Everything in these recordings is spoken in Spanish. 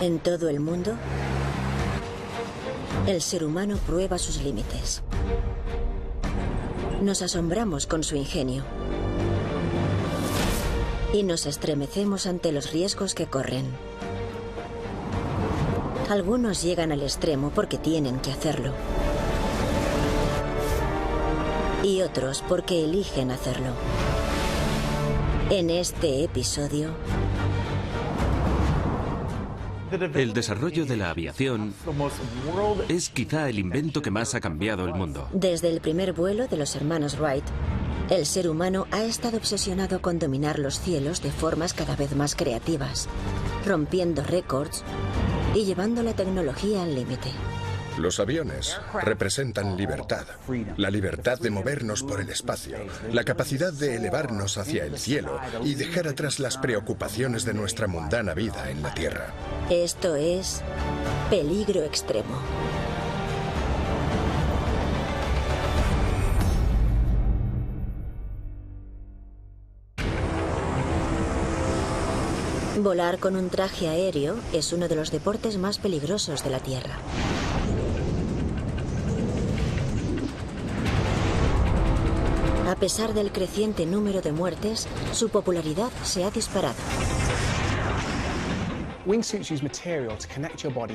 En todo el mundo, el ser humano prueba sus límites. Nos asombramos con su ingenio y nos estremecemos ante los riesgos que corren. Algunos llegan al extremo porque tienen que hacerlo. Y otros porque eligen hacerlo. En este episodio, el desarrollo de la aviación es quizá el invento que más ha cambiado el mundo. Desde el primer vuelo de los hermanos Wright, el ser humano ha estado obsesionado con dominar los cielos de formas cada vez más creativas, rompiendo récords y llevando la tecnología al límite. Los aviones representan libertad, la libertad de movernos por el espacio, la capacidad de elevarnos hacia el cielo y dejar atrás las preocupaciones de nuestra mundana vida en la Tierra. Esto es peligro extremo. Volar con un traje aéreo es uno de los deportes más peligrosos de la Tierra. A pesar del creciente número de muertes, su popularidad se ha disparado.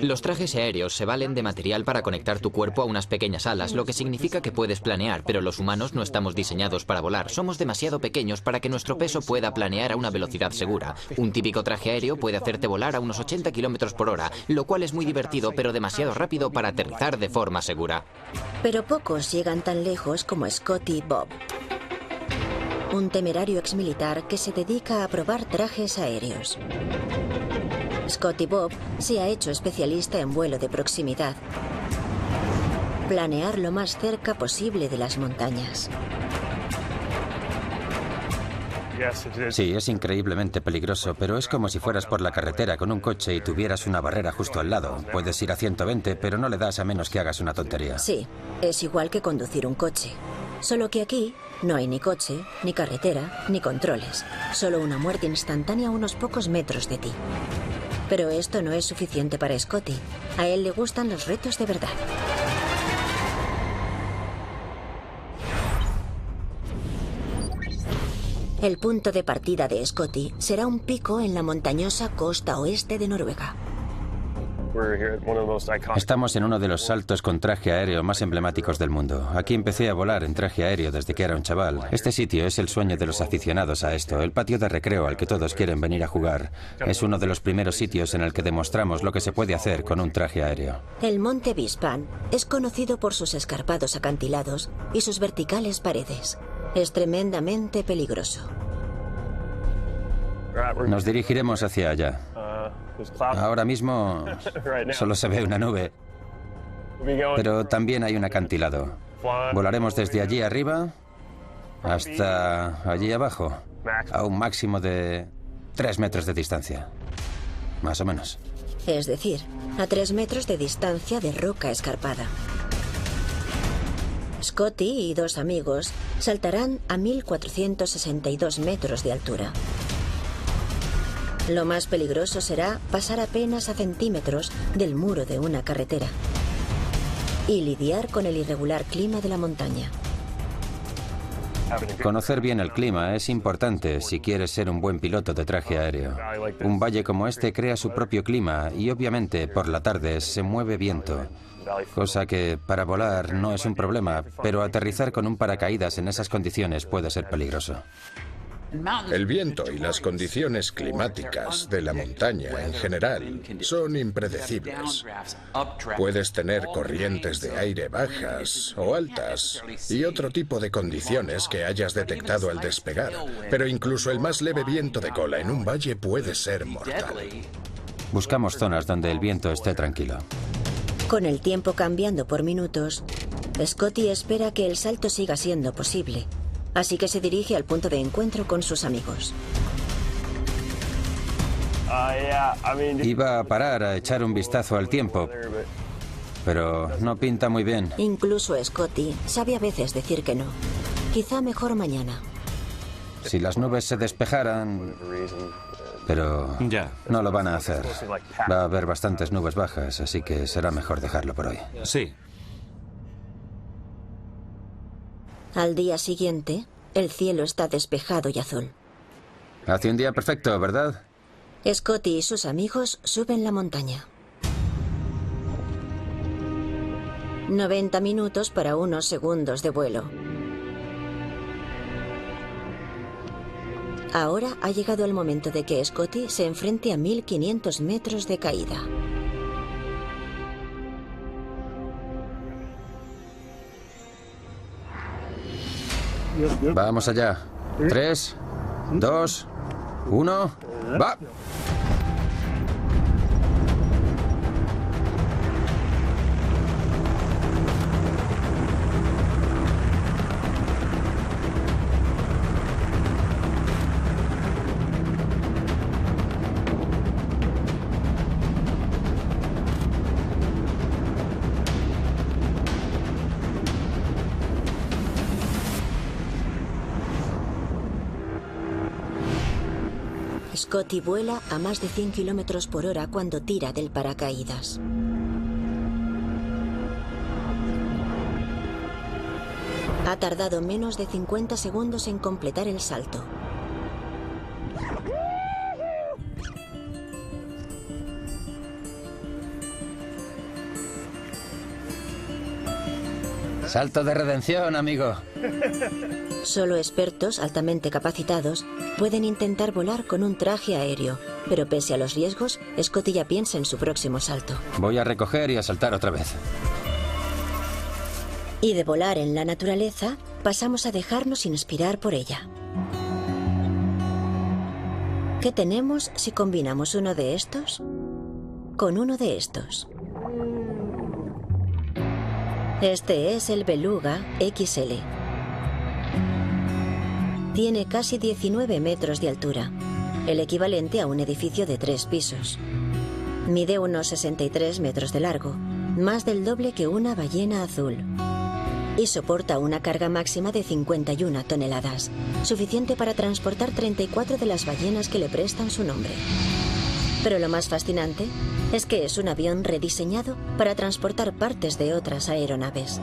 Los trajes aéreos se valen de material para conectar tu cuerpo a unas pequeñas alas, lo que significa que puedes planear, pero los humanos no estamos diseñados para volar. Somos demasiado pequeños para que nuestro peso pueda planear a una velocidad segura. Un típico traje aéreo puede hacerte volar a unos 80 km por hora, lo cual es muy divertido, pero demasiado rápido para aterrizar de forma segura. Pero pocos llegan tan lejos como Scotty Bob, un temerario exmilitar que se dedica a probar trajes aéreos. Scotty Bob se ha hecho especialista en vuelo de proximidad. Planear lo más cerca posible de las montañas. Sí, es increíblemente peligroso, pero es como si fueras por la carretera con un coche y tuvieras una barrera justo al lado. Puedes ir a 120, pero no le das a menos que hagas una tontería. Sí, es igual que conducir un coche. Solo que aquí no hay ni coche, ni carretera, ni controles. Solo una muerte instantánea a unos pocos metros de ti. Pero esto no es suficiente para Scotty. A él le gustan los retos de verdad. El punto de partida de Scotty será un pico en la montañosa costa oeste de Noruega. Estamos en uno de los saltos con traje aéreo más emblemáticos del mundo. Aquí empecé a volar en traje aéreo desde que era un chaval. Este sitio es el sueño de los aficionados a esto, el patio de recreo al que todos quieren venir a jugar. Es uno de los primeros sitios en el que demostramos lo que se puede hacer con un traje aéreo. El monte Bispan es conocido por sus escarpados acantilados y sus verticales paredes. Es tremendamente peligroso. Nos dirigiremos hacia allá. Ahora mismo solo se ve una nube, pero también hay un acantilado. Volaremos desde allí arriba hasta allí abajo, a un máximo de 3 metros de distancia, más o menos. Es decir, a 3 metros de distancia de roca escarpada. Scotty y 2 amigos saltarán a 1462 metros de altura. Lo más peligroso será pasar apenas a centímetros del muro de una carretera y lidiar con el irregular clima de la montaña. Conocer bien el clima es importante si quieres ser un buen piloto de traje aéreo. Un valle como este crea su propio clima y obviamente por la tarde se mueve viento, cosa que para volar no es un problema, pero aterrizar con un paracaídas en esas condiciones puede ser peligroso. El viento y las condiciones climáticas de la montaña en general son impredecibles. Puedes tener corrientes de aire bajas o altas y otro tipo de condiciones que hayas detectado al despegar, pero incluso el más leve viento de cola en un valle puede ser mortal. Buscamos zonas donde el viento esté tranquilo. Con el tiempo cambiando por minutos, Scotty espera que el salto siga siendo posible. Así que se dirige al punto de encuentro con sus amigos. Iba a parar a echar un vistazo al tiempo, pero no pinta muy bien. Incluso Scotty sabe a veces decir que no. Quizá mejor mañana. Si las nubes se despejaran, pero Ya. no lo van a hacer. Va a haber bastantes nubes bajas, así que será mejor dejarlo por hoy. Sí. Al día siguiente, el cielo está despejado y azul. Hace un día perfecto, ¿verdad? Scotty y sus amigos suben la montaña. 90 minutos para unos segundos de vuelo. Ahora ha llegado el momento de que Scotty se enfrente a 1500 metros de caída. Vamos allá. 3, 2, 1, ¡va! Scotty vuela a más de 100 kilómetros por hora cuando tira del paracaídas. Ha tardado menos de 50 segundos en completar el salto. Salto de redención, amigo. Solo expertos altamente capacitados pueden intentar volar con un traje aéreo, pero pese a los riesgos, Scotty ya piensa en su próximo salto. Voy a recoger y a saltar otra vez. Y de volar en la naturaleza, pasamos a dejarnos inspirar por ella. ¿Qué tenemos si combinamos uno de estos con uno de estos? Este es el Beluga XL. Tiene casi 19 metros de altura, el equivalente a un edificio de 3 pisos. Mide unos 63 metros de largo, más del doble que una ballena azul. Y soporta una carga máxima de 51 toneladas, suficiente para transportar 34 de las ballenas que le prestan su nombre. Pero lo más fascinante es que es un avión rediseñado para transportar partes de otras aeronaves.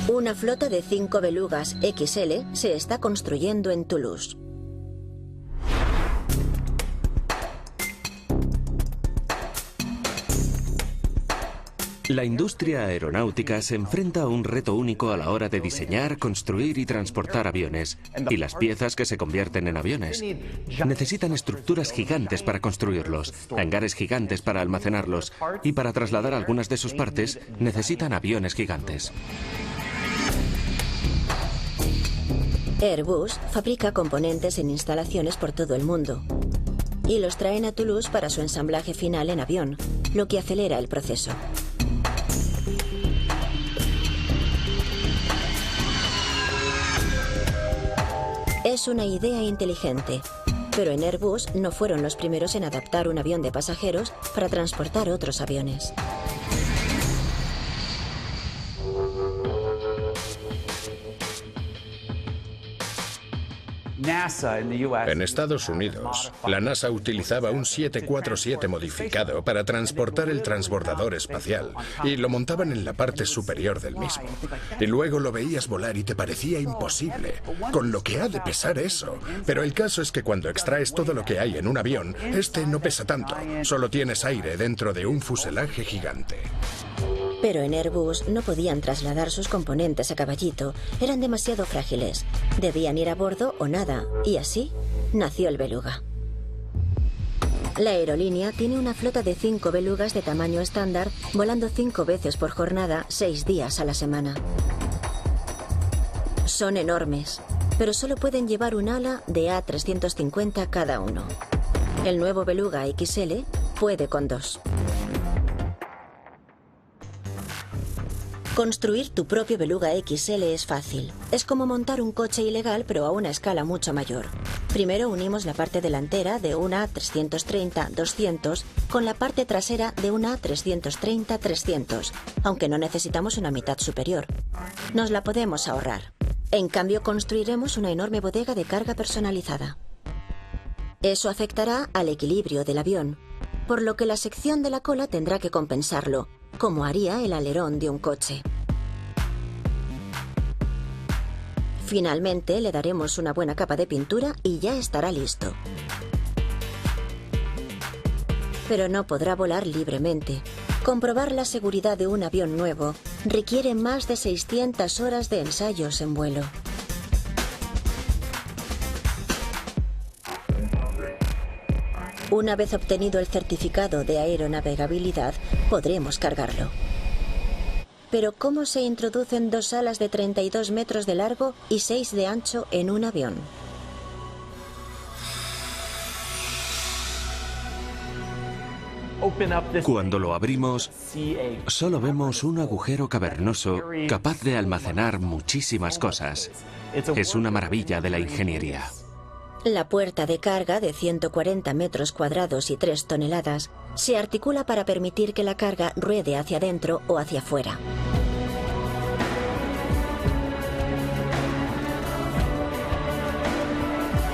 Una flota de 5 Belugas XL se está construyendo en Toulouse. La industria aeronáutica se enfrenta a un reto único a la hora de diseñar, construir y transportar aviones. Y las piezas que se convierten en aviones necesitan estructuras gigantes para construirlos, hangares gigantes para almacenarlos, y para trasladar algunas de sus partes necesitan aviones gigantes. Airbus fabrica componentes en instalaciones por todo el mundo y los traen a Toulouse para su ensamblaje final en avión, lo que acelera el proceso. Es una idea inteligente, pero en Airbus no fueron los primeros en adaptar un avión de pasajeros para transportar otros aviones. En Estados Unidos, la NASA utilizaba un 747 modificado para transportar el transbordador espacial y lo montaban en la parte superior del mismo. Y luego lo veías volar y te parecía imposible, con lo que ha de pesar eso. Pero el caso es que cuando extraes todo lo que hay en un avión, este no pesa tanto, solo tienes aire dentro de un fuselaje gigante. Pero en Airbus no podían trasladar sus componentes a caballito, eran demasiado frágiles. Debían ir a bordo o nada, y así nació el Beluga. La aerolínea tiene una flota de 5 Belugas de tamaño estándar, volando 5 veces por jornada, 6 días a la semana. Son enormes, pero solo pueden llevar un ala de A350 cada uno. El nuevo Beluga XL puede con 2. Construir tu propio Beluga XL es fácil. Es como montar un coche ilegal, pero a una escala mucho mayor. Primero unimos la parte delantera de una A330-200 con la parte trasera de una A330-300, aunque no necesitamos una mitad superior. Nos la podemos ahorrar. En cambio, construiremos una enorme bodega de carga personalizada. Eso afectará al equilibrio del avión, por lo que la sección de la cola tendrá que compensarlo, como haría el alerón de un coche. Finalmente, le daremos una buena capa de pintura y ya estará listo. Pero no podrá volar libremente. Comprobar la seguridad de un avión nuevo requiere más de 600 horas de ensayos en vuelo. Una vez obtenido el certificado de aeronavegabilidad, podremos cargarlo. Pero ¿cómo se introducen 2 alas de 32 metros de largo y 6 de ancho en un avión? Cuando lo abrimos, solo vemos un agujero cavernoso capaz de almacenar muchísimas cosas. Es una maravilla de la ingeniería. La puerta de carga de 140 metros cuadrados y 3 toneladas se articula para permitir que la carga ruede hacia adentro o hacia afuera.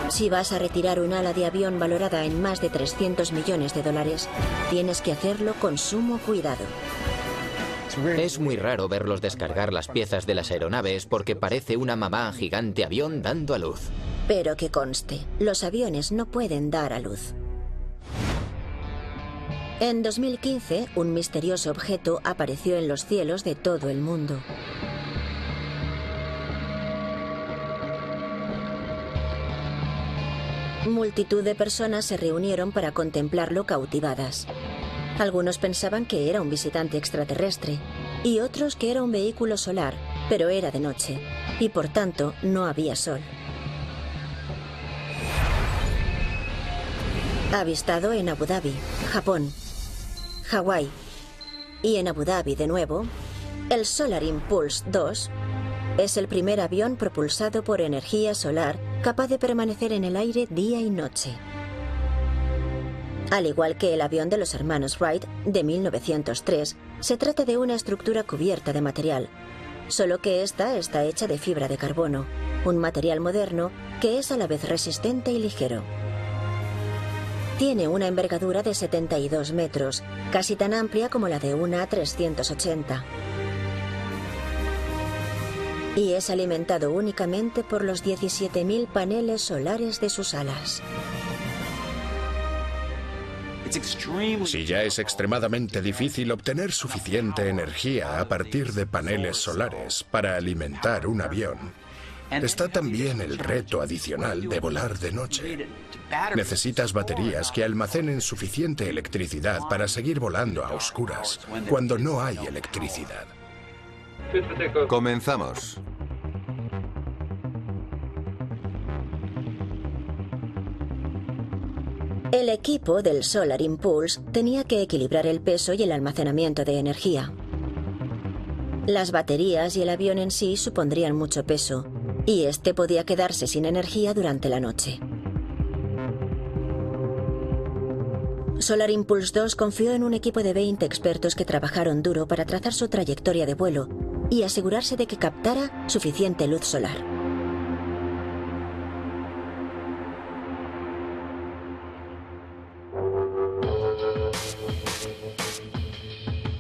Si vas a retirar un ala de avión valorada en más de 300 millones de dólares, tienes que hacerlo con sumo cuidado. Es muy raro verlos descargar las piezas de las aeronaves porque parece una mamá gigante avión dando a luz. Pero que conste, los aviones no pueden dar a luz. En 2015, un misterioso objeto apareció en los cielos de todo el mundo. Multitud de personas se reunieron para contemplarlo cautivadas. Algunos pensaban que era un visitante extraterrestre y otros que era un vehículo solar, pero era de noche y por tanto no había sol. Avistado en Abu Dhabi, Japón, Hawái y en Abu Dhabi de nuevo, el Solar Impulse 2 es el primer avión propulsado por energía solar capaz de permanecer en el aire día y noche. Al igual que el avión de los hermanos Wright de 1903, se trata de una estructura cubierta de material, solo que esta está hecha de fibra de carbono, un material moderno que es a la vez resistente y ligero. Tiene una envergadura de 72 metros, casi tan amplia como la de una A380. Y es alimentado únicamente por los 17.000 paneles solares de sus alas. Si ya es extremadamente difícil obtener suficiente energía a partir de paneles solares para alimentar un avión, está también el reto adicional de volar de noche. Necesitas baterías que almacenen suficiente electricidad para seguir volando a oscuras, cuando no hay electricidad. Comenzamos. El equipo del Solar Impulse tenía que equilibrar el peso y el almacenamiento de energía. Las baterías y el avión en sí supondrían mucho peso, y este podía quedarse sin energía durante la noche. Solar Impulse 2 confió en un equipo de 20 expertos que trabajaron duro para trazar su trayectoria de vuelo y asegurarse de que captara suficiente luz solar.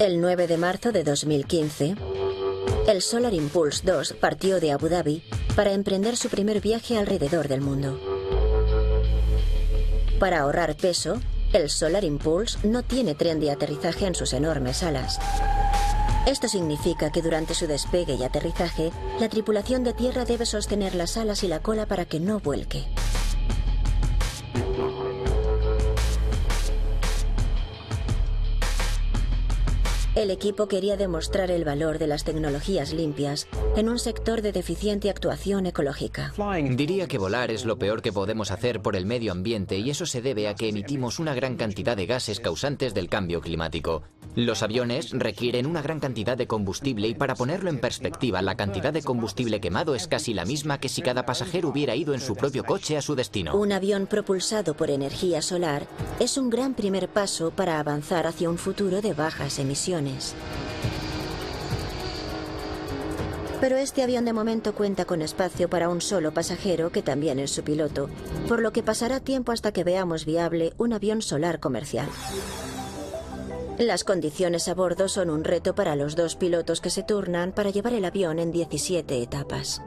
El 9 de marzo de 2015, el Solar Impulse 2 partió de Abu Dhabi para emprender su primer viaje alrededor del mundo. Para ahorrar peso, el Solar Impulse no tiene tren de aterrizaje en sus enormes alas. Esto significa que durante su despegue y aterrizaje, la tripulación de tierra debe sostener las alas y la cola para que no vuelque. El equipo quería demostrar el valor de las tecnologías limpias en un sector de deficiente actuación ecológica. Diría que volar es lo peor que podemos hacer por el medio ambiente y eso se debe a que emitimos una gran cantidad de gases causantes del cambio climático. Los aviones requieren una gran cantidad de combustible y para ponerlo en perspectiva, la cantidad de combustible quemado es casi la misma que si cada pasajero hubiera ido en su propio coche a su destino. Un avión propulsado por energía solar es un gran primer paso para avanzar hacia un futuro de bajas emisiones. Pero este avión de momento cuenta con espacio para un solo pasajero, que también es su piloto, por lo que pasará tiempo hasta que veamos viable un avión solar comercial. Las condiciones a bordo son un reto para los dos pilotos que se turnan para llevar el avión en 17 etapas.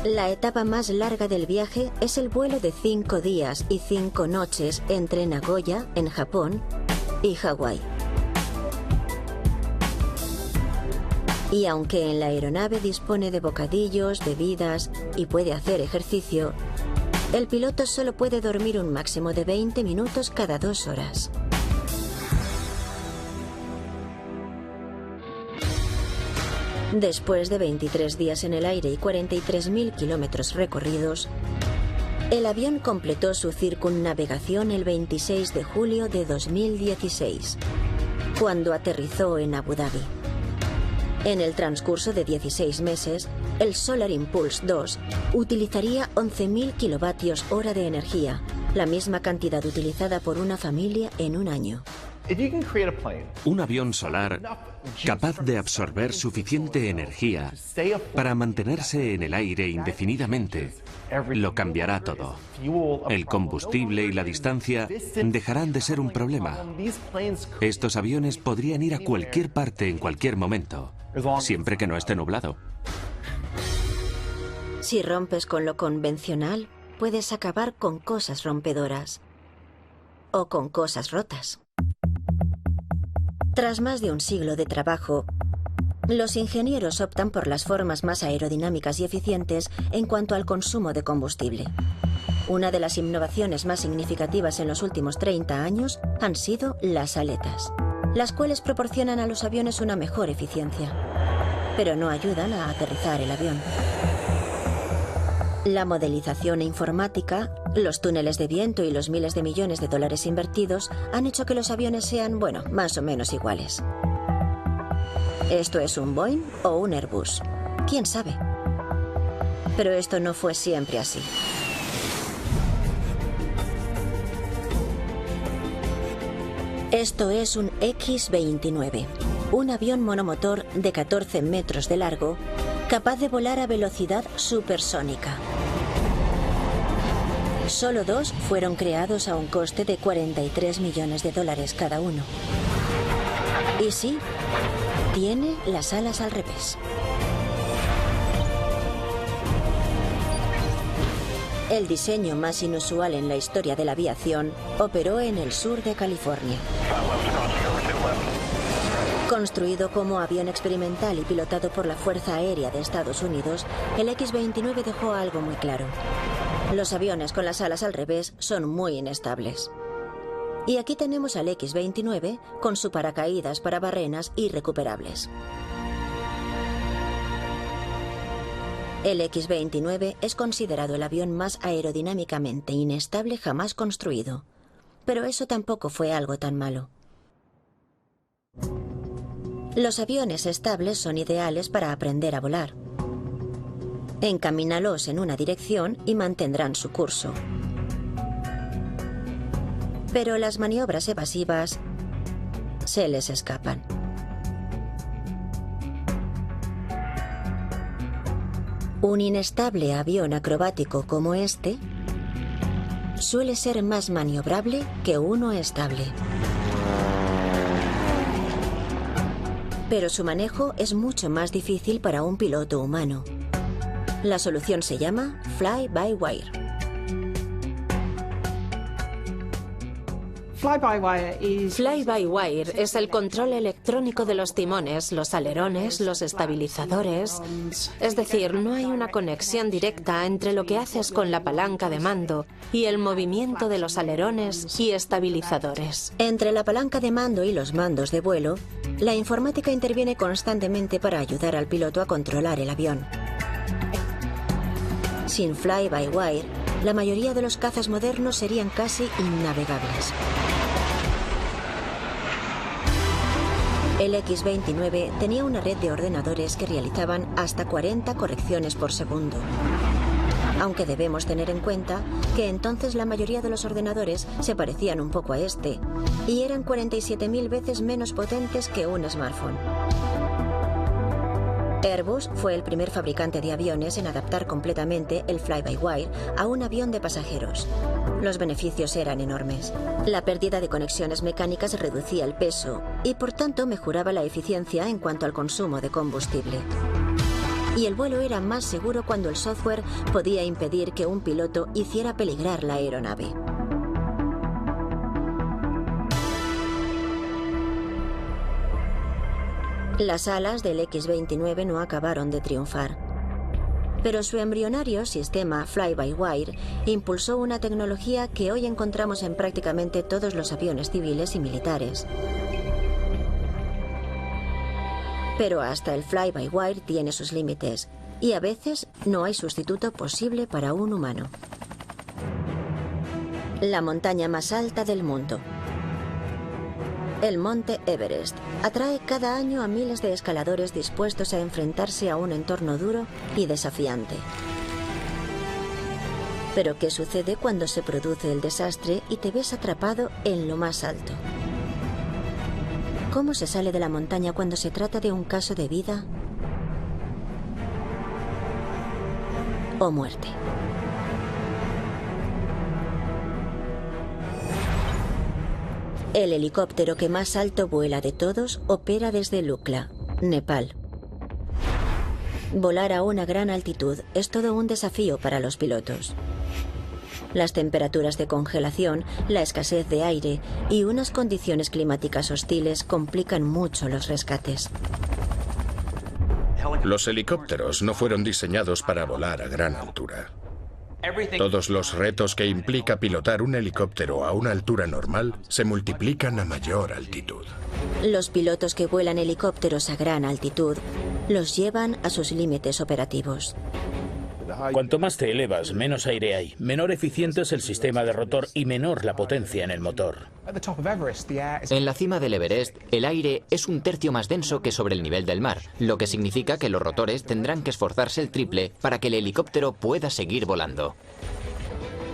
La etapa más larga del viaje es el vuelo de 5 días y 5 noches entre Nagoya, en Japón, y Hawái. Y aunque en la aeronave dispone de bocadillos, bebidas y puede hacer ejercicio, el piloto solo puede dormir un máximo de 20 minutos cada 2 horas. Después de 23 días en el aire y 43.000 kilómetros recorridos, el avión completó su circunnavegación el 26 de julio de 2016, cuando aterrizó en Abu Dhabi. En el transcurso de 16 meses, el Solar Impulse 2 utilizaría 11.000 kilovatios hora de energía, la misma cantidad utilizada por una familia en un año. Un avión solar capaz de absorber suficiente energía para mantenerse en el aire indefinidamente lo cambiará todo. El combustible y la distancia dejarán de ser un problema. Estos aviones podrían ir a cualquier parte en cualquier momento, siempre que no esté nublado. Si rompes con lo convencional, puedes acabar con cosas rompedoras o con cosas rotas. Tras más de un siglo de trabajo, los ingenieros optan por las formas más aerodinámicas y eficientes en cuanto al consumo de combustible. Una de las innovaciones más significativas en los últimos 30 años han sido las aletas, las cuales proporcionan a los aviones una mejor eficiencia, pero no ayudan a aterrizar el avión. La modelización e informática, los túneles de viento y los miles de millones de dólares invertidos han hecho que los aviones sean, bueno, más o menos iguales. ¿Esto es un Boeing o un Airbus? ¿Quién sabe? Pero esto no fue siempre así. Esto es un X-29, un avión monomotor de 14 metros de largo, capaz de volar a velocidad supersónica. Solo 2 fueron creados a un coste de 43 millones de dólares cada uno. Y sí, tiene las alas al revés. El diseño más inusual en la historia de la aviación operó en el sur de California. Construido como avión experimental y pilotado por la Fuerza Aérea de Estados Unidos, el X-29 dejó algo muy claro. Los aviones con las alas al revés son muy inestables. Y aquí tenemos al X-29 con su paracaídas para barrenas irrecuperables. El X-29 es considerado el avión más aerodinámicamente inestable jamás construido. Pero eso tampoco fue algo tan malo. Los aviones estables son ideales para aprender a volar. Encamínalos en una dirección y mantendrán su curso. Pero las maniobras evasivas se les escapan. Un inestable avión acrobático como este suele ser más maniobrable que uno estable. Pero su manejo es mucho más difícil para un piloto humano. La solución se llama fly-by-wire. Fly-by-wire es el control electrónico de los timones, los alerones, los estabilizadores. Es decir, no hay una conexión directa entre lo que haces con la palanca de mando y el movimiento de los alerones y estabilizadores. Entre la palanca de mando y los mandos de vuelo, la informática interviene constantemente para ayudar al piloto a controlar el avión. Sin fly-by-wire, la mayoría de los cazas modernos serían casi innavegables. El X-29 tenía una red de ordenadores que realizaban hasta 40 correcciones por segundo. aunque debemos tener en cuenta que entonces la mayoría de los ordenadores se parecían un poco a este y eran 47.000 veces menos potentes que un smartphone. Airbus fue el primer fabricante de aviones en adaptar completamente el fly-by-wire a un avión de pasajeros. Los beneficios eran enormes. La pérdida de conexiones mecánicas reducía el peso y por tanto mejoraba la eficiencia en cuanto al consumo de combustible. Y el vuelo era más seguro cuando el software podía impedir que un piloto hiciera peligrar la aeronave. Las alas del X-29 no acabaron de triunfar, pero su embrionario sistema fly-by-wire impulsó una tecnología que hoy encontramos en prácticamente todos los aviones civiles y militares. Pero hasta el fly-by-wire tiene sus límites, y a veces no hay sustituto posible para un humano. La montaña más alta del mundo. El monte Everest atrae cada año a miles de escaladores dispuestos a enfrentarse a un entorno duro y desafiante. Pero ¿qué sucede cuando se produce el desastre y te ves atrapado en lo más alto? ¿Cómo se sale de la montaña cuando se trata de un caso de vida o muerte? El helicóptero que más alto vuela de todos opera desde Lukla, Nepal. Volar a una gran altitud es todo un desafío para los pilotos. Las temperaturas de congelación, la escasez de aire y unas condiciones climáticas hostiles complican mucho los rescates. Los helicópteros no fueron diseñados para volar a gran altura. Todos los retos que implica pilotar un helicóptero a una altura normal se multiplican a mayor altitud. Los pilotos que vuelan helicópteros a gran altitud los llevan a sus límites operativos. Cuanto más te elevas, menos aire hay, menor eficiente es el sistema de rotor y menor la potencia en el motor. En la cima del Everest, el aire es un tercio más denso que sobre el nivel del mar, lo que significa que los rotores tendrán que esforzarse el triple para que el helicóptero pueda seguir volando.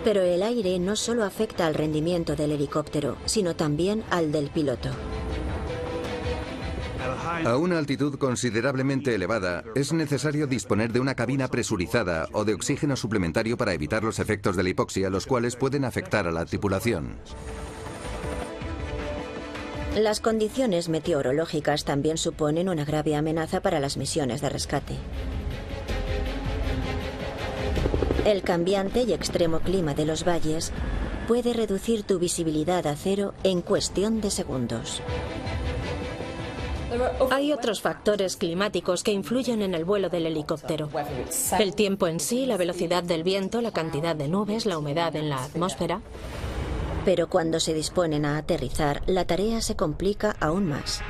Pero el aire no solo afecta al rendimiento del helicóptero, sino también al del piloto. A una altitud considerablemente elevada, es necesario disponer de una cabina presurizada o de oxígeno suplementario para evitar los efectos de la hipoxia, los cuales pueden afectar a la tripulación. Las condiciones meteorológicas también suponen una grave amenaza para las misiones de rescate. El cambiante y extremo clima de los valles puede reducir tu visibilidad a cero en cuestión de segundos. Hay otros factores climáticos que influyen en el vuelo del helicóptero. El tiempo en sí, la velocidad del viento, la cantidad de nubes, la humedad en la atmósfera. Pero cuando se disponen a aterrizar, la tarea se complica aún más.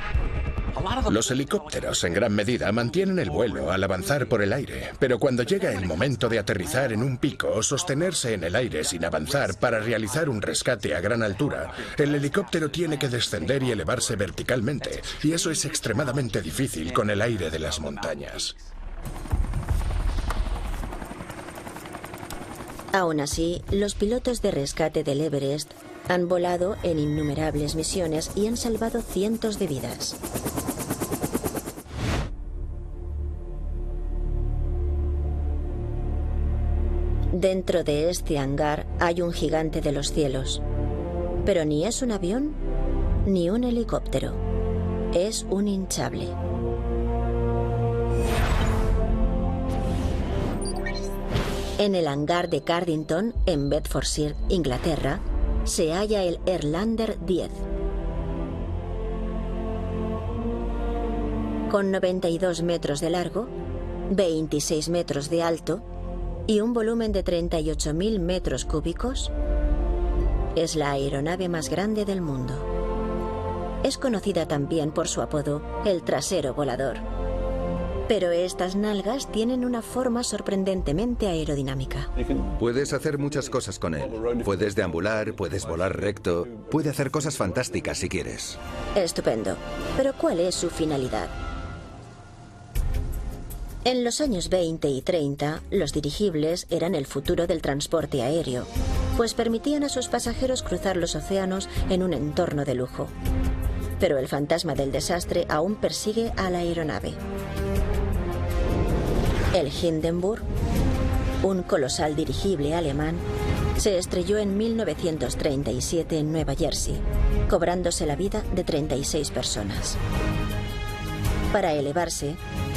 Los helicópteros en gran medida mantienen el vuelo al avanzar por el aire, pero cuando llega el momento de aterrizar en un pico o sostenerse en el aire sin avanzar para realizar un rescate a gran altura, el helicóptero tiene que descender y elevarse verticalmente, y eso es extremadamente difícil con el aire de las montañas. Aún así, los pilotos de rescate del Everest han volado en innumerables misiones y han salvado cientos de vidas. Dentro de este hangar hay un gigante de los cielos, pero ni es un avión ni un helicóptero, es un hinchable. En el hangar de Cardington, en Bedfordshire, Inglaterra, se halla el Airlander 10. Con 92 metros de largo, 26 metros de alto y un volumen de 38.000 metros cúbicos, es la aeronave más grande del mundo. Es conocida también por su apodo, el trasero volador. Pero estas nalgas tienen una forma sorprendentemente aerodinámica. Puedes hacer muchas cosas con él. Puedes deambular, puedes volar recto, puede hacer cosas fantásticas si quieres. Estupendo. Pero ¿cuál es su finalidad? En los años 20 y 30, los dirigibles eran el futuro del transporte aéreo, pues permitían a sus pasajeros cruzar los océanos en un entorno de lujo. Pero el fantasma del desastre aún persigue a la aeronave. El Hindenburg, un colosal dirigible alemán, se estrelló en 1937 en Nueva Jersey, cobrándose la vida de 36 personas. Para elevarse,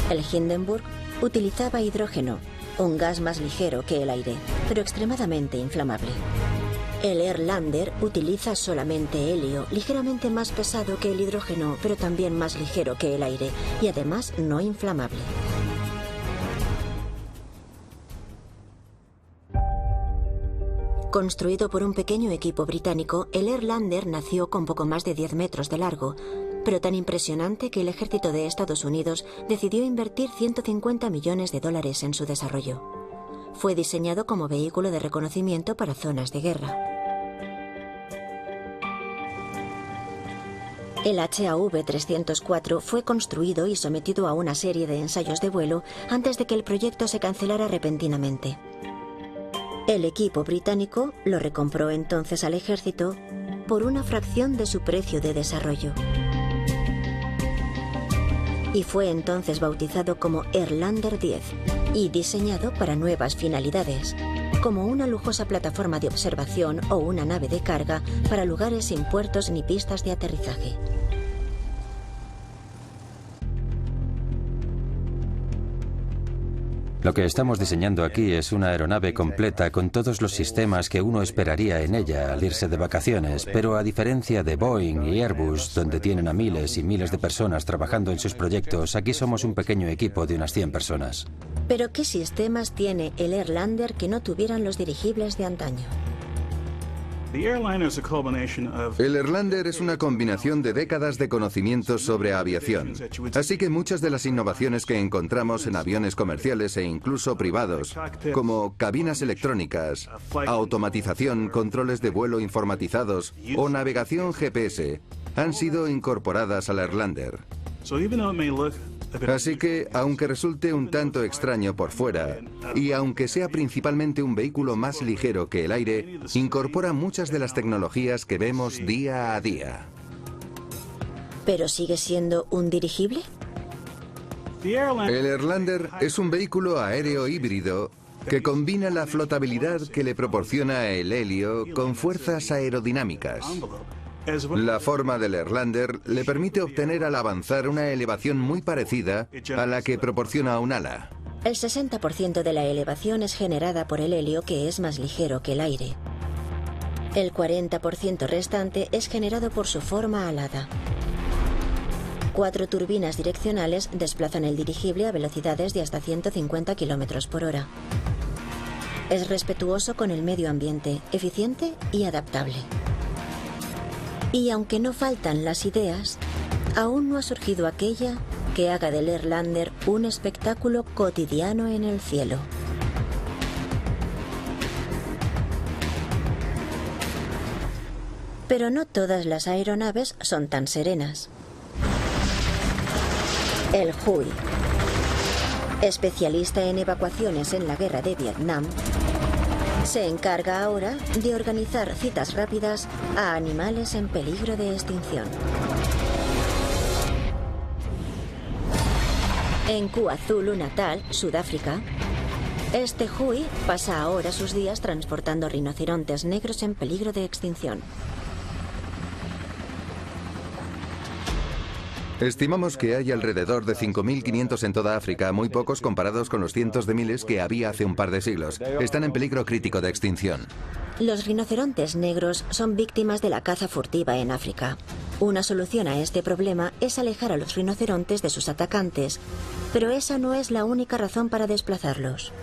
el Hindenburg utilizaba hidrógeno, un gas más ligero que el aire, pero extremadamente inflamable. El Erlander utiliza solamente helio, ligeramente más pesado que el hidrógeno, pero también más ligero que el aire, y además no inflamable. Construido por un pequeño equipo británico, el Erlander nació con poco más de 10 metros de largo, pero tan impresionante que el ejército de Estados Unidos decidió invertir $150 millones en su desarrollo. Fue diseñado como vehículo de reconocimiento para zonas de guerra. El HAV-304 fue construido y sometido a una serie de ensayos de vuelo antes de que el proyecto se cancelara repentinamente. El equipo británico lo recompró entonces al ejército por una fracción de su precio de desarrollo. Y fue entonces bautizado como Erlander 10 y diseñado para nuevas finalidades, como una lujosa plataforma de observación o una nave de carga para lugares sin puertos ni pistas de aterrizaje. Lo que estamos diseñando aquí es una aeronave completa con todos los sistemas que uno esperaría en ella al irse de vacaciones, pero a diferencia de Boeing y Airbus, donde tienen a miles y miles de personas trabajando en sus proyectos, aquí somos un pequeño equipo de unas 100 personas. ¿Pero qué sistemas tiene el Erlander que no tuvieran los dirigibles de antaño? El Erlander es una combinación de décadas de conocimientos sobre aviación. Así que muchas de las innovaciones que encontramos en aviones comerciales e incluso privados, como cabinas electrónicas, automatización, controles de vuelo informatizados o navegación GPS, han sido incorporadas al Erlander. Así que, aunque resulte un tanto extraño por fuera, y aunque sea principalmente un vehículo más ligero que el aire, incorpora muchas de las tecnologías que vemos día a día. ¿Pero sigue siendo un dirigible? El Erlander es un vehículo aéreo híbrido que combina la flotabilidad que le proporciona el helio con fuerzas aerodinámicas. La forma del Erlander le permite obtener al avanzar una elevación muy parecida a la que proporciona un ala. El 60% de la elevación es generada por el helio, que es más ligero que el aire. El 40% restante es generado por su forma alada. 4 turbinas direccionales desplazan el dirigible a velocidades de hasta 150 km por hora. Es respetuoso con el medio ambiente, eficiente y adaptable. Y aunque no faltan las ideas, aún no ha surgido aquella que haga del Erlander un espectáculo cotidiano en el cielo. Pero no todas las aeronaves son tan serenas. El Huey, especialista en evacuaciones en la guerra de Vietnam, se encarga ahora de organizar citas rápidas a animales en peligro de extinción. En KwaZulu-Natal, Sudáfrica, este Huey pasa ahora sus días transportando rinocerontes negros en peligro de extinción. Estimamos que hay alrededor de 5.500 en toda África, muy pocos comparados con los cientos de miles que había hace un par de siglos. Están en peligro crítico de extinción. Los rinocerontes negros son víctimas de la caza furtiva en África. Una solución a este problema es alejar a los rinocerontes de sus atacantes, pero esa no es la única razón para desplazarlos.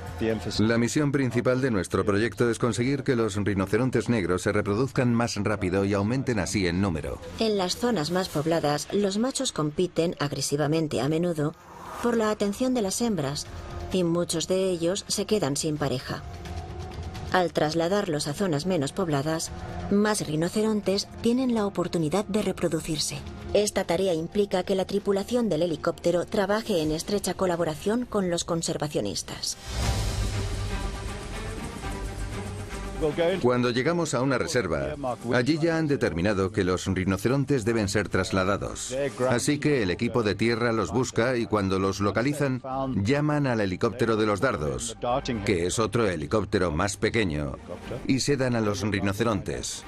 La misión principal de nuestro proyecto es conseguir que los rinocerontes negros se reproduzcan más rápido y aumenten así en número. En las zonas más pobladas, los machos compiten agresivamente a menudo por la atención de las hembras, y muchos de ellos se quedan sin pareja. Al trasladarlos a zonas menos pobladas, más rinocerontes tienen la oportunidad de reproducirse. Esta tarea implica que la tripulación del helicóptero trabaje en estrecha colaboración con los conservacionistas. Cuando llegamos a una reserva, allí ya han determinado que los rinocerontes deben ser trasladados. Así que el equipo de tierra los busca y cuando los localizan, llaman al helicóptero de los dardos, que es otro helicóptero más pequeño, y sedan a los rinocerontes.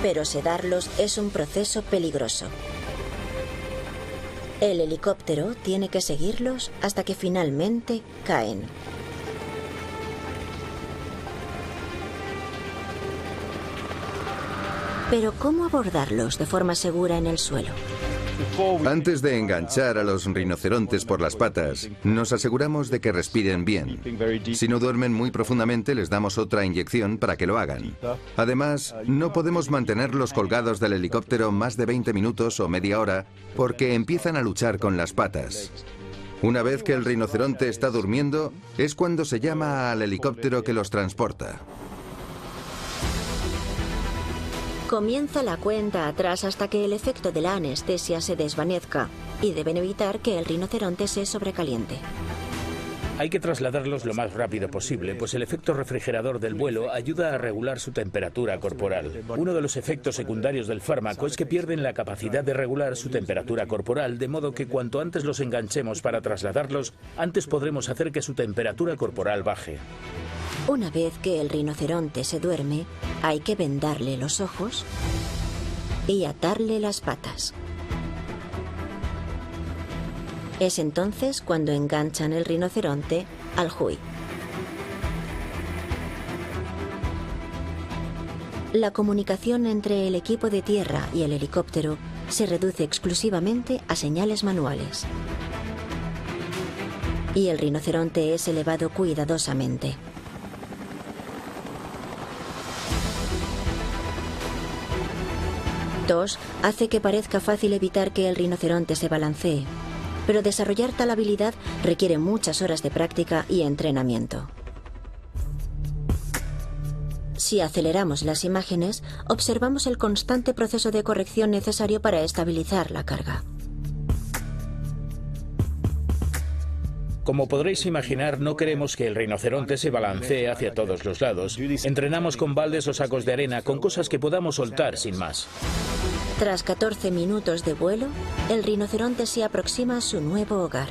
Pero sedarlos es un proceso peligroso. El helicóptero tiene que seguirlos hasta que finalmente caen. Pero ¿cómo abordarlos de forma segura en el suelo? Antes de enganchar a los rinocerontes por las patas, nos aseguramos de que respiren bien. Si no duermen muy profundamente, les damos otra inyección para que lo hagan. Además, no podemos mantenerlos colgados del helicóptero más de 20 minutos o media hora porque empiezan a luchar con las patas. Una vez que el rinoceronte está durmiendo, es cuando se llama al helicóptero que los transporta. Comienza la cuenta atrás hasta que el efecto de la anestesia se desvanezca y deben evitar que el rinoceronte se sobrecaliente. Hay que trasladarlos lo más rápido posible, pues el efecto refrigerador del vuelo ayuda a regular su temperatura corporal. Uno de los efectos secundarios del fármaco es que pierden la capacidad de regular su temperatura corporal, de modo que cuanto antes los enganchemos para trasladarlos, antes podremos hacer que su temperatura corporal baje. Una vez que el rinoceronte se duerme, hay que vendarle los ojos y atarle las patas. Es entonces cuando enganchan el rinoceronte al Hui. La comunicación entre el equipo de tierra y el helicóptero se reduce exclusivamente a señales manuales. Y el rinoceronte es elevado cuidadosamente. TOS hace que parezca fácil evitar que el rinoceronte se balancee, pero desarrollar tal habilidad requiere muchas horas de práctica y entrenamiento. Si aceleramos las imágenes, observamos el constante proceso de corrección necesario para estabilizar la carga. Como podréis imaginar, no queremos que el rinoceronte se balancee hacia todos los lados. Entrenamos con baldes o sacos de arena, con cosas que podamos soltar sin más. Tras 14 minutos de vuelo, el rinoceronte se aproxima a su nuevo hogar.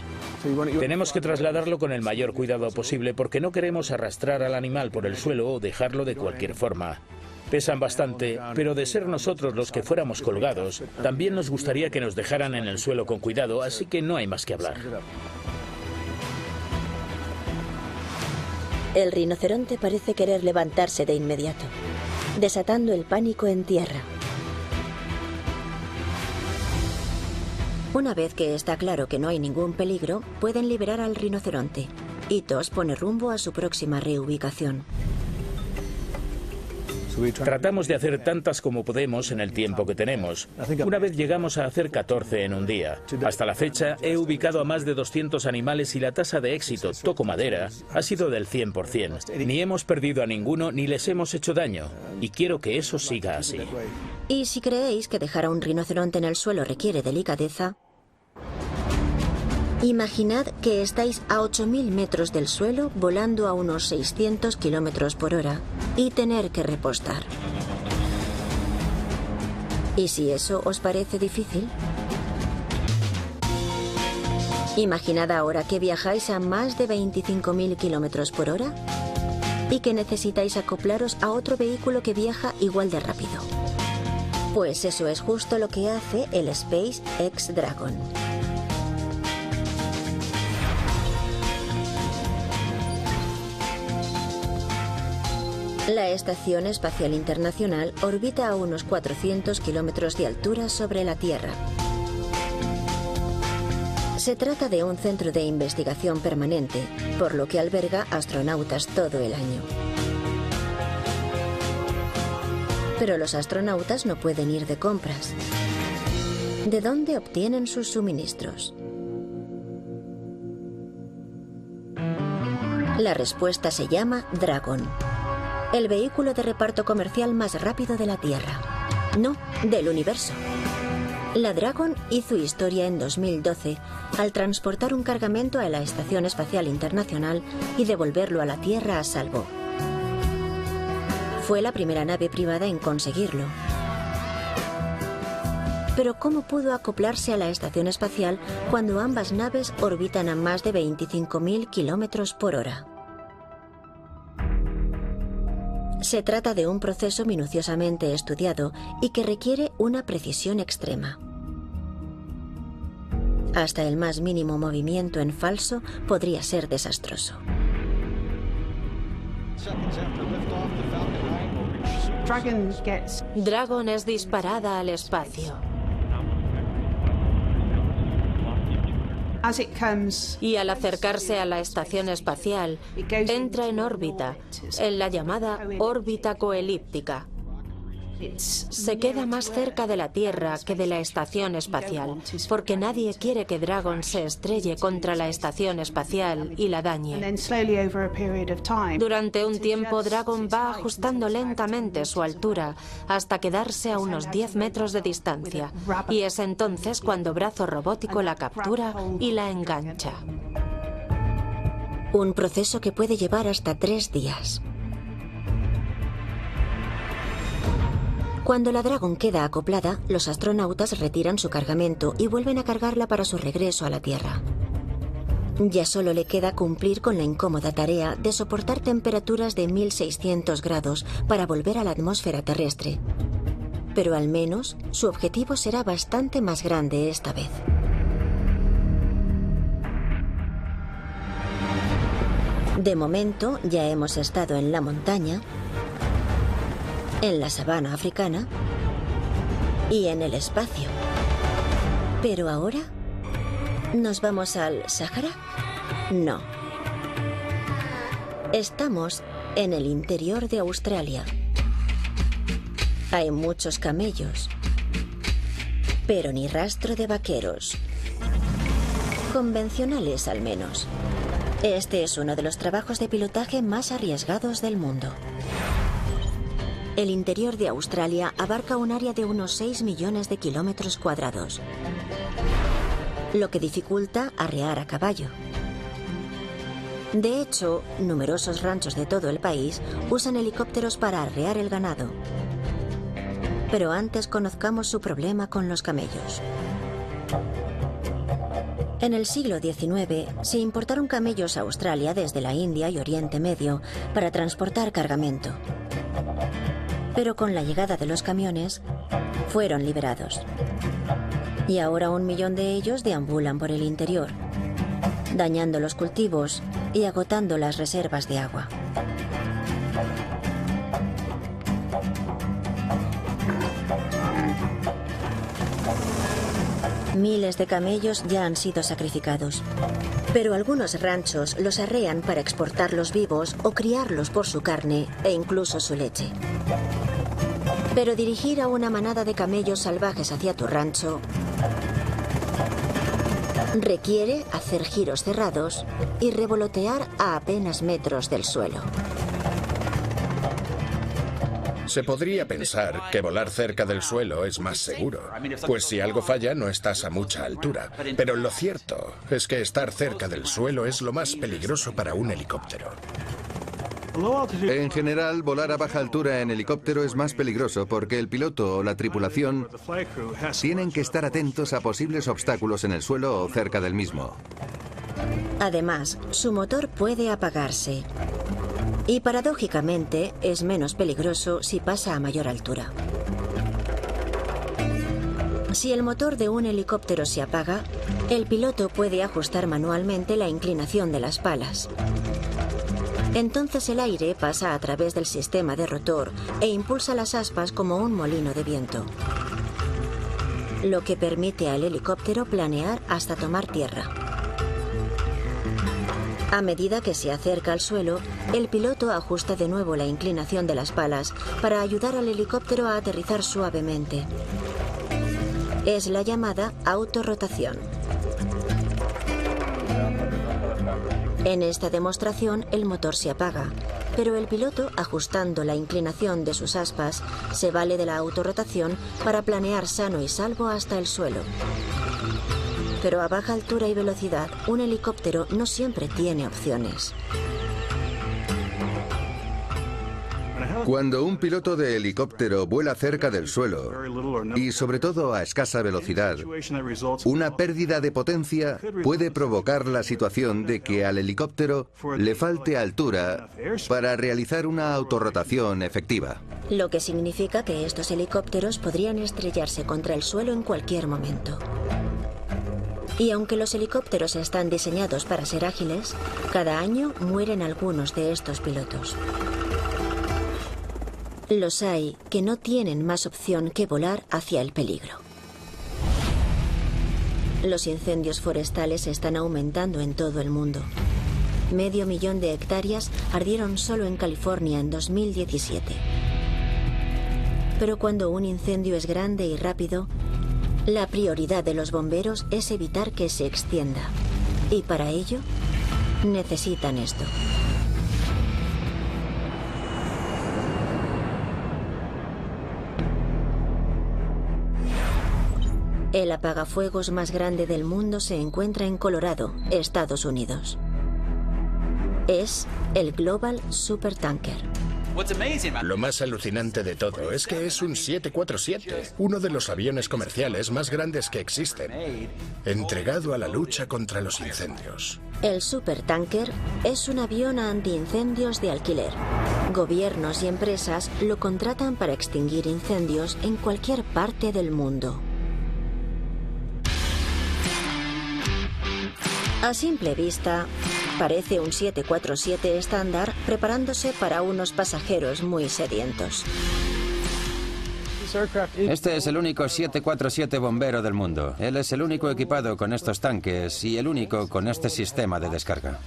Tenemos que trasladarlo con el mayor cuidado posible porque no queremos arrastrar al animal por el suelo o dejarlo de cualquier forma. Pesan bastante, pero de ser nosotros los que fuéramos colgados, también nos gustaría que nos dejaran en el suelo con cuidado, así que no hay más que hablar. El rinoceronte parece querer levantarse de inmediato, desatando el pánico en tierra. Una vez que está claro que no hay ningún peligro, pueden liberar al rinoceronte, y TOS pone rumbo a su próxima reubicación. Tratamos de hacer tantas como podemos en el tiempo que tenemos. Una vez llegamos a hacer 14 en un día. Hasta la fecha he ubicado a más de 200 animales y la tasa de éxito, toco madera, ha sido del 100%. Ni hemos perdido a ninguno ni les hemos hecho daño. Y quiero que eso siga así. Y si creéis que dejar a un rinoceronte en el suelo requiere delicadeza, imaginad que estáis a 8.000 metros del suelo volando a unos 600 kilómetros por hora y tener que repostar. ¿Y si eso os parece difícil? Imaginad ahora que viajáis a más de 25.000 kilómetros por hora y que necesitáis acoplaros a otro vehículo que viaja igual de rápido. Pues eso es justo lo que hace el SpaceX Dragon. La Estación Espacial Internacional orbita a unos 400 kilómetros de altura sobre la Tierra. Se trata de un centro de investigación permanente, por lo que alberga astronautas todo el año. Pero los astronautas no pueden ir de compras. ¿De dónde obtienen sus suministros? La respuesta se llama Dragon, el vehículo de reparto comercial más rápido de la Tierra. No, del universo. La Dragon hizo historia en 2012 al transportar un cargamento a la Estación Espacial Internacional y devolverlo a la Tierra a salvo. Fue la primera nave privada en conseguirlo. Pero ¿cómo pudo acoplarse a la estación espacial cuando ambas naves orbitan a más de 25.000 kilómetros por hora? Se trata de un proceso minuciosamente estudiado y que requiere una precisión extrema. Hasta el más mínimo movimiento en falso podría ser desastroso. Dragon es disparada al espacio. Y al acercarse a la estación espacial, entra en órbita, en la llamada órbita coelíptica. Se queda más cerca de la Tierra que de la estación espacial, porque nadie quiere que Dragon se estrelle contra la estación espacial y la dañe. Durante un tiempo, Dragon va ajustando lentamente su altura hasta quedarse a unos 10 metros de distancia, y es entonces cuando Brazo Robótico la captura y la engancha. Un proceso que puede llevar hasta 3 días. Cuando la Dragon queda acoplada, los astronautas retiran su cargamento y vuelven a cargarla para su regreso a la Tierra. Ya solo le queda cumplir con la incómoda tarea de soportar temperaturas de 1600 grados para volver a la atmósfera terrestre. Pero al menos su objetivo será bastante más grande esta vez. De momento ya hemos estado en la montaña, en la sabana africana y en el espacio. Pero ahora, ¿nos vamos al Sáhara? No. Estamos en el interior de Australia. Hay muchos camellos, pero ni rastro de vaqueros. Convencionales, al menos. Este es uno de los trabajos de pilotaje más arriesgados del mundo. El interior de Australia abarca un área de unos 6 millones de kilómetros cuadrados, lo que dificulta arrear a caballo. De hecho, numerosos ranchos de todo el país usan helicópteros para arrear el ganado. Pero antes conozcamos su problema con los camellos. En el siglo XIX se importaron camellos a Australia desde la India y Oriente Medio para transportar cargamento. Pero con la llegada de los camiones, fueron liberados. Y ahora 1 millón de ellos deambulan por el interior, dañando los cultivos y agotando las reservas de agua. Miles de camellos ya han sido sacrificados, pero algunos ranchos los arrean para exportarlos vivos o criarlos por su carne e incluso su leche. Pero dirigir a una manada de camellos salvajes hacia tu rancho requiere hacer giros cerrados y revolotear a apenas metros del suelo. Se podría pensar que volar cerca del suelo es más seguro, pues si algo falla no estás a mucha altura. Pero lo cierto es que estar cerca del suelo es lo más peligroso para un helicóptero. En general, volar a baja altura en helicóptero es más peligroso porque el piloto o la tripulación tienen que estar atentos a posibles obstáculos en el suelo o cerca del mismo. Además, su motor puede apagarse. Y paradójicamente, es menos peligroso si pasa a mayor altura. Si el motor de un helicóptero se apaga, el piloto puede ajustar manualmente la inclinación de las palas. Entonces el aire pasa a través del sistema de rotor e impulsa las aspas como un molino de viento, lo que permite al helicóptero planear hasta tomar tierra. A medida que se acerca al suelo, el piloto ajusta de nuevo la inclinación de las palas para ayudar al helicóptero a aterrizar suavemente. Es la llamada autorrotación. En esta demostración el motor se apaga, pero el piloto, ajustando la inclinación de sus aspas, se vale de la autorrotación para planear sano y salvo hasta el suelo. Pero a baja altura y velocidad, un helicóptero no siempre tiene opciones. Cuando un piloto de helicóptero vuela cerca del suelo, y sobre todo a escasa velocidad, una pérdida de potencia puede provocar la situación de que al helicóptero le falte altura para realizar una autorrotación efectiva. Lo que significa que estos helicópteros podrían estrellarse contra el suelo en cualquier momento. Y aunque los helicópteros están diseñados para ser ágiles, cada año mueren algunos de estos pilotos. Los hay que no tienen más opción que volar hacia el peligro. Los incendios forestales están aumentando en todo el mundo. 500.000 de hectáreas ardieron solo en California en 2017. Pero cuando un incendio es grande y rápido, la prioridad de los bomberos es evitar que se extienda. Y para ello, necesitan esto. El apagafuegos más grande del mundo se encuentra en Colorado, Estados Unidos. Es el Global Supertanker. Lo más alucinante de todo es que es un 747, uno de los aviones comerciales más grandes que existen, entregado a la lucha contra los incendios. El Supertanker es un avión antiincendios de alquiler. Gobiernos y empresas lo contratan para extinguir incendios en cualquier parte del mundo. A simple vista, parece un 747 estándar preparándose para unos pasajeros muy sedientos. Este es el único 747 bombero del mundo. Él es el único equipado con estos tanques y el único con este sistema de descarga.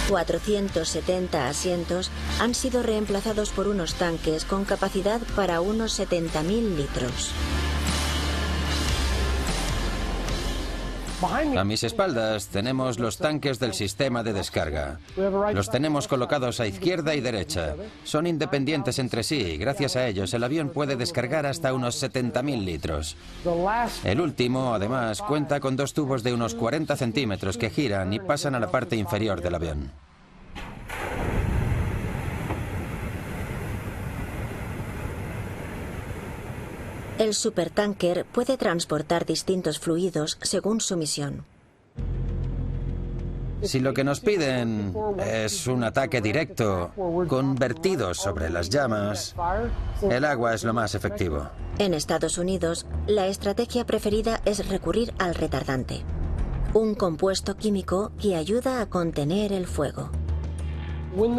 470 asientos han sido reemplazados por unos tanques con capacidad para unos 70.000 litros. A mis espaldas tenemos los tanques del sistema de descarga. Los tenemos colocados a izquierda y derecha. Son independientes entre sí y gracias a ellos el avión puede descargar hasta unos 70.000 litros. El último, además, cuenta con dos tubos de unos 40 centímetros que giran y pasan a la parte inferior del avión. El supertanker puede transportar distintos fluidos según su misión. Si lo que nos piden es un ataque directo, con vertidos sobre las llamas, el agua es lo más efectivo. En Estados Unidos, la estrategia preferida es recurrir al retardante, un compuesto químico que ayuda a contener el fuego.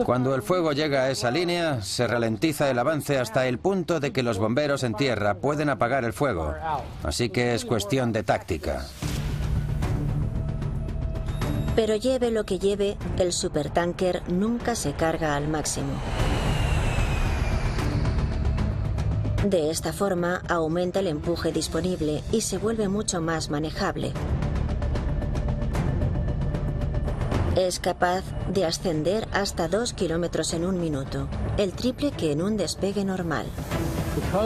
Cuando el fuego llega a esa línea, se ralentiza el avance hasta el punto de que los bomberos en tierra pueden apagar el fuego. Así que es cuestión de táctica. Pero lleve lo que lleve, el supertanker nunca se carga al máximo. De esta forma, aumenta el empuje disponible y se vuelve mucho más manejable. Es capaz de ascender hasta 2 kilómetros en un minuto, el triple que en un despegue normal.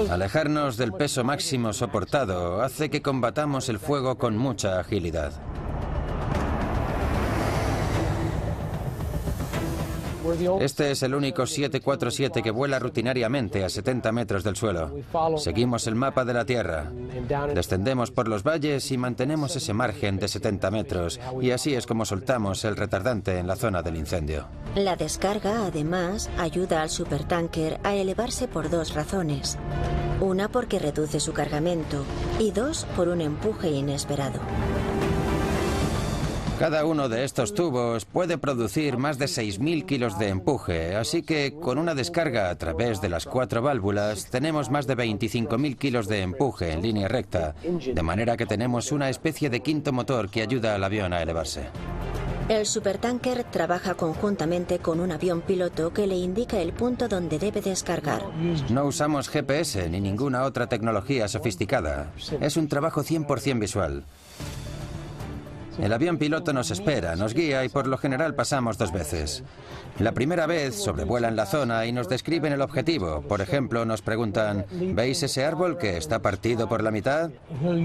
Alejarnos del peso máximo soportado hace que combatamos el fuego con mucha agilidad. Este es el único 747 que vuela rutinariamente a 70 metros del suelo. Seguimos el mapa de la Tierra. Descendemos por los valles y mantenemos ese margen de 70 metros. Y así es como soltamos el retardante en la zona del incendio. La descarga, además, ayuda al supertanker a elevarse por dos razones. Una porque reduce su cargamento y dos por un empuje inesperado. Cada uno de estos tubos puede producir más de 6.000 kilos de empuje, así que con una descarga a través de las 4 válvulas tenemos más de 25.000 kilos de empuje en línea recta, de manera que tenemos una especie de quinto motor que ayuda al avión a elevarse. El supertanker trabaja conjuntamente con un avión piloto que le indica el punto donde debe descargar. No usamos GPS ni ninguna otra tecnología sofisticada. Es un trabajo 100% visual. El avión piloto nos espera, nos guía y por lo general pasamos 2 veces. La primera vez sobrevuelan la zona y nos describen el objetivo. Por ejemplo, nos preguntan, ¿veis ese árbol que está partido por la mitad?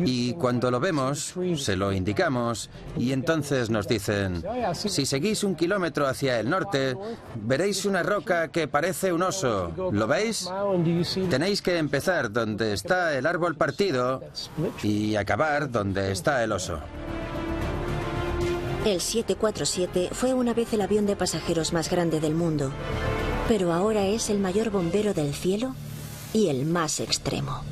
Y cuando lo vemos, se lo indicamos y entonces nos dicen, si seguís 1 kilómetro hacia el norte, veréis una roca que parece un oso. ¿Lo veis? Tenéis que empezar donde está el árbol partido y acabar donde está el oso. El 747 fue una vez el avión de pasajeros más grande del mundo, pero ahora es el mayor bombero del cielo y el más extremo.